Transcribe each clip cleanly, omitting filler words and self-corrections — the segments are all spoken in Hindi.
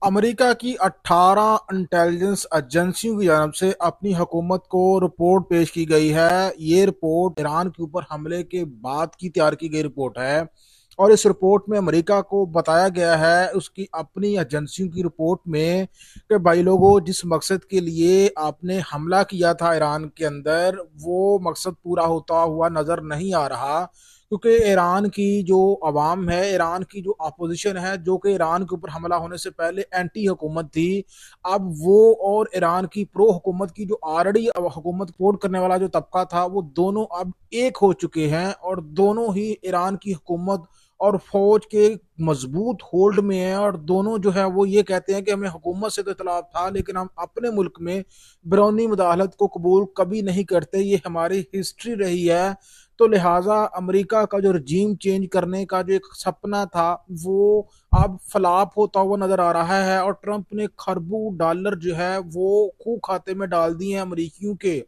अमेरिका की 18 इंटेलिजेंस एजेंसियों की जानब से अपनी हुकूमत को रिपोर्ट पेश की गई है। ये रिपोर्ट ईरान के ऊपर हमले के बाद की तैयार की गई रिपोर्ट है और इस रिपोर्ट में अमेरिका को बताया गया है उसकी अपनी एजेंसियों की रिपोर्ट में कि भाई लोगों, जिस मकसद के लिए आपने हमला किया था ईरान के अंदर, वो मकसद पूरा होता हुआ नजर नहीं आ रहा। क्योंकि ईरान की जो अवाम है, ईरान की जो अपोजिशन है, जो कि ईरान के ऊपर हमला होने से पहले एंटी हुकूमत थी, अब वो और ईरान की प्रो हुकूमत की जो ऑलरेडी हुकूमत सपोर्ट करने वाला जो तबका था, वो दोनों अब एक हो चुके हैं और दोनों ही ईरान की हुकूमत और फौज के मजबूत होल्ड में है। और दोनों जो है वो ये कहते हैं कि हमें हुकूमत से तो इतलाफ था, लेकिन हम अपने मुल्क में बैरूनी मुदाखलत को कबूल कभी नहीं करते, ये हमारी हिस्ट्री रही है। तो लिहाजा अमेरिका का जो रजीम चेंज करने का जो एक सपना था, वो अब फ्लॉप होता हुआ नजर आ रहा है और ट्रंप ने खरबों डॉलर जो है वो खूह खाते में डाल दिए हैं अमरीकियों के।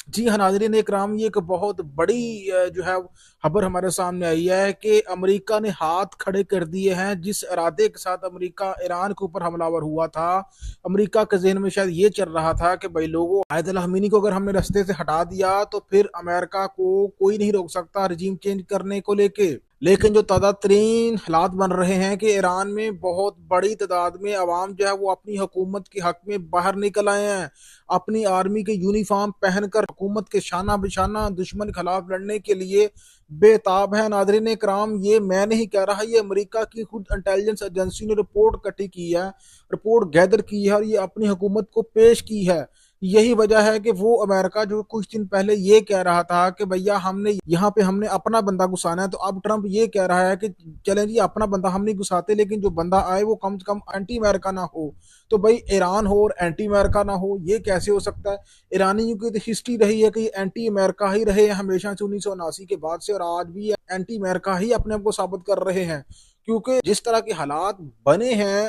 जी हाँ नाजरीन इकराम, ये एक बहुत बड़ी जो है खबर हमारे सामने आई है कि अमेरिका ने हाथ खड़े कर दिए हैं। जिस इरादे के साथ अमेरिका ईरान के ऊपर हमलावर हुआ था, अमेरिका के जहन में शायद ये चल रहा था कि भाई लोगों, आयतुल्लाह खमीनी को अगर हमने रास्ते से हटा दिया तो फिर अमेरिका को कोई नहीं रोक सकता रजीम चेंज करने को लेके। लेकिन जो ताज़ा तरीन हालात बन रहे हैं कि ईरान में बहुत बड़ी तादाद में अवाम जो है वो अपनी हुकूमत के हक में बाहर निकल आए हैं, अपनी आर्मी के यूनिफॉर्म पहनकर हुकूमत के शाना बिशाना दुश्मन के खिलाफ लड़ने के लिए बेताब है। नादरीन कराम, ये मैं नहीं कह रहा, ये अमेरिका की खुद इंटेलिजेंस एजेंसी ने रिपोर्ट इकट्ठी की है, रिपोर्ट गैदर की है और ये अपनी हुकूमत को पेश की है। यही वजह है कि वो अमेरिका जो कुछ दिन पहले ये कह रहा था कि भैया हमने यहाँ पे हमने अपना बंदा घुसाना है, तो अब ट्रंप ये कह रहा है कि चलें जी, अपना बंदा हम नहीं घुसाते, लेकिन जो बंदा आए वो कम से कम एंटी अमेरिका ना हो। तो भाई ईरान हो और एंटी अमेरिका ना हो, ये कैसे हो सकता है? ईरानियों की तो हिस्ट्री रही है कि एंटी अमेरिका ही रहे हैं हमेशा से, 1979 के बाद से, और आज भी एंटी अमेरिका ही अपने आप को साबित कर रहे हैं। क्योंकि जिस तरह के हालात बने हैं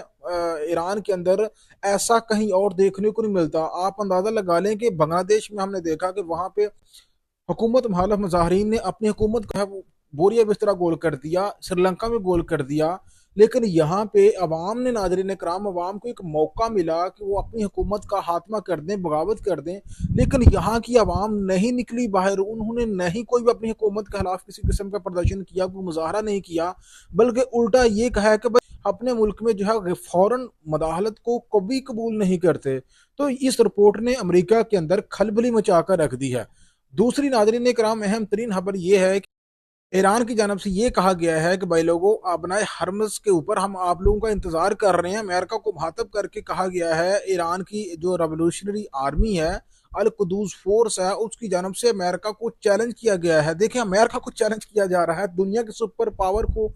ईरान के अंदर, ऐसा कहीं और देखने को नहीं मिलता। आप अंदाजा लगा लें कि बांग्लादेश में हमने देखा कि वहां पे हुकूमत मुखालिफ मुजाहरीन ने अपनी हुकूमत को है वो बोरिया बिस्तरा गोल कर दिया, श्रीलंका में गोल कर दिया। लेकिन यहाँ पे अवाम ने, नाजरीन कराम, अवाम को एक मौका मिला कि वो अपनी हुकूमत का खात्मा कर दें, बगावत कर दें। लेकिन यहाँ की अवाम नहीं निकली बाहर, उन्होंने नहीं कोई भी अपनी हुकूमत के खिलाफ किसी किस्म का प्रदर्शन किया, कोई मुजाहरा नहीं किया, बल्कि उल्टा ये कहा है कि भाई अपने मुल्क में जो है फौरन मदाखलत को कभी कबूल नहीं करते। तो इस रिपोर्ट ने अमेरिका के अंदर खलबली मचा कर रख दी है। दूसरी, नाजरीन कराम, अहम तरीन खबर यह है कि ईरान की जानब से ये कहा गया है कि भाई लोगों, अपनाए हरमस के ऊपर हम आप लोगों का इंतजार कर रहे हैं। अमेरिका को मुखातब करके कहा गया है, ईरान की जो रेवोल्यूशनरी आर्मी है, अल कुदूस फोर्स है, उसकी जानब से अमेरिका को चैलेंज किया गया है। देखिए, अमेरिका को चैलेंज किया जा रहा है, दुनिया के सुपर पावर को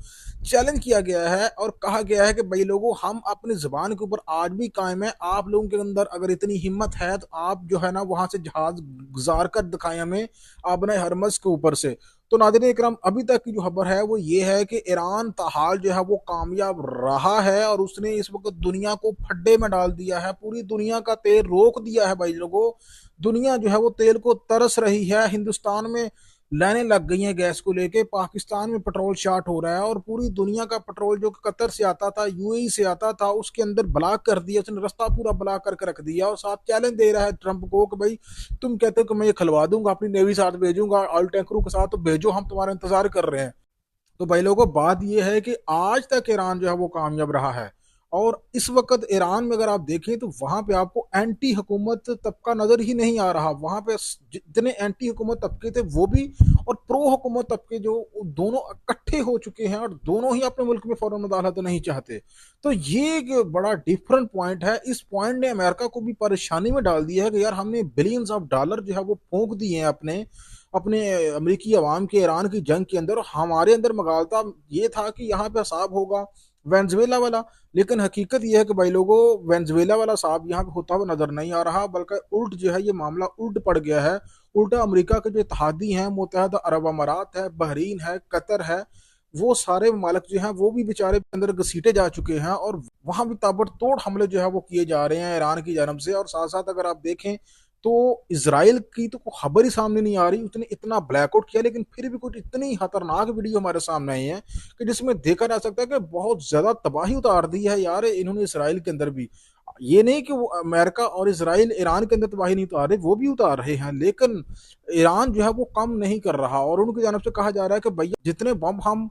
चैलेंज किया गया है और कहा गया है कि भाई लोगों, हम अपनी जबान के ऊपर आज भी कायम है। आप लोगों के अंदर अगर इतनी हिम्मत है तो आप जो है ना वहां से जहाज गुजार कर दिखाएं हमें अपने हरमस के ऊपर से। तो नाज़रीन इकराम, अभी तक की जो खबर है वो ये है कि ईरान ताहाल जो है वो कामयाब रहा है और उसने इस वक्त दुनिया को फड्डे में डाल दिया है, पूरी दुनिया का तेल रोक दिया है। भाई लोगों, दुनिया जो है वो तेल को तरस रही है। हिंदुस्तान में लाइनें लग गई हैं गैस को लेके, पाकिस्तान में पेट्रोल शार्ट हो रहा है और पूरी दुनिया का पेट्रोल जो कतर से आता था, यूएई से आता था, उसके अंदर ब्लॉक कर दिया, उसने रास्ता पूरा ब्लॉक करके रख दिया और साथ चैलेंज दे रहा है ट्रंप को कि भाई तुम कहते हो कि मैं ये खलवा दूंगा, अपनी नेवी साथ भेजूंगा ऑयल टैंकरों के साथ, तो भेजो, हम तुम्हारा इंतजार कर रहे हैं। तो भाई लोगों, बात यह है कि आज तक ईरान जो है वो कामयाब रहा है और इस वक्त ईरान में अगर आप देखें तो वहां पे आपको एंटी हुकूमत तबका नजर ही नहीं आ रहा। वहां पे जितने एंटी हुकूमत तबके थे वो भी और प्रो हुकूमत तबके जो, दोनों इकट्ठे हो चुके हैं और दोनों ही अपने मुल्क में फौरन मुदाखलत नहीं चाहते। तो ये एक बड़ा डिफरेंट पॉइंट है। इस पॉइंट ने अमेरिका को भी परेशानी में डाल दिया है कि यार हमने बिलियंस ऑफ डॉलर जो है वो फूंक दिए हैं अपने अपने अमेरिकी अवाम के ईरान की जंग के अंदर। हमारे अंदर मगालता ये था कि यहाँ पे साहब होगा वेनेजुएला वाला, लेकिन हकीकत यह है कि भाई लोगों, वेनेजुएला वाला साहब यहाँ पे होता हुआ नजर नहीं आ रहा, बल्कि उल्ट जो है ये मामला उल्ट पड़ गया है। उल्टा अमेरिका के जो इत्तेहादी हैं, मुत्तहदा अरब अमारात है, बहरीन है, कतर है, वो सारे ममालिक जो हैं वो भी बेचारे अंदर घसीटे जा चुके हैं और वहां भी ताबड़तोड़ हमले जो है वो किए जा रहे हैं ईरान की जानब से। और साथ साथ अगर आप देखें तो इसराइल की तो कोई खबर ही सामने नहीं आ रही, उसने इतना ब्लैकआउट किया लेकिन फिर भी कुछ इतनी खतरनाक वीडियो हमारे सामने आई है कि जिसमें देखा जा सकता है कि बहुत ज्यादा तबाही उतार दी है यार इन्होंने इसराइल के अंदर भी। ये नहीं कि वो अमेरिका और इसराइल ईरान के अंदर तबाही नहीं उतार रहे, वो भी उतार रहे हैं, लेकिन ईरान जो है वो कम नहीं कर रहा और उनकी जानब से कहा जा रहा है कि भैया जितने बम हम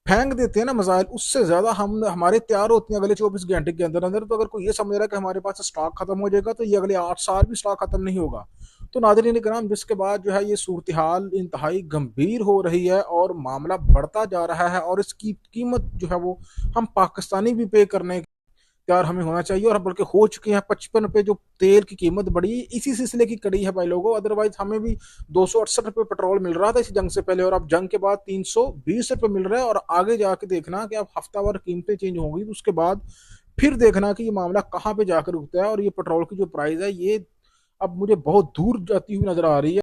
फेंक देते हैं ना मिसाइल, उससे ज्यादा हम हमारे तैयार होते हैं अगले 24 घंटे के अंदर अंदर। तो अगर कोई ये समझ रहा है कि हमारे पास स्टॉक खत्म हो जाएगा तो ये अगले 8 साल भी स्टॉक खत्म नहीं होगा। तो नादरीन इकराम, जिसके बाद जो है ये सूरत हाल इंतहाई गंभीर हो रही है और मामला बढ़ता जा रहा है और इसकी कीमत जो है वो हम पाकिस्तानी भी पे करने तैयार हमें होना चाहिए, और बल्कि हो चुके हैं। 55 रुपए जो तेल की कीमत बढ़ी इसी सिलसिले की कड़ी है भाई लोगों, अदरवाइज हमें भी 268 रुपये पेट्रोल मिल रहा था इस जंग से पहले, और अब जंग के बाद 320 रुपये मिल रहा है। और आगे जाके देखना कि अब हफ्तावार कीमतें चेंज होंगी तो उसके बाद फिर देखना कि ये मामला कहाँ पे जाकर रुकता है। और ये पेट्रोल की जो प्राइस है ये अब मुझे बहुत दूर जाती हुई नजर आ रही है।